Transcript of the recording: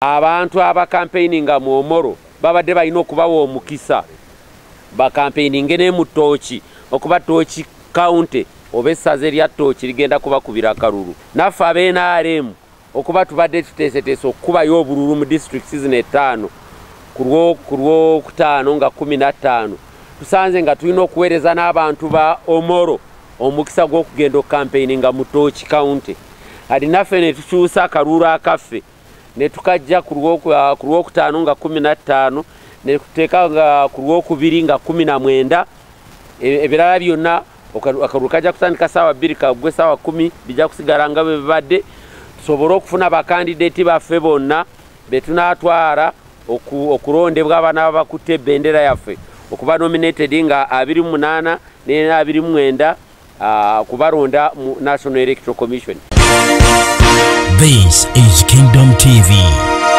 abantu aba campaigninga mu Omoro babadde balina okubawa omukisa ba campaigninge ne mu Tochi okuba Tochi county obessaze lya Tochi ligenda kubakubira kalulu naffe abeNRM okuba tubadde tuteeseteese okukubayo obululu mu districts zino 5 kulwo kutaano nga 15 tusanze nga tulina okuweereza n'abantu ba Omoro omukisa gw'okugenda campaigninga mu Tochi county adi naffe ne tukyusa akalulu akaffe ne tukajja kulwo kutaano nga 15 ne tuteeka nga kulwo kubiri nga 19 ebirala byonna akalulu kajja kutandika saawa 2 kagwe saawa 10 bijja kusigala nga bwe bibadde tusobole okufuna bakandidate baffe bonna betunaatwala okulondebwa abaana abakutte bendera yaffe okuba nominated nga 28 ne 29 kubaronda mu National Electoral Commission. This is Kingdom TV.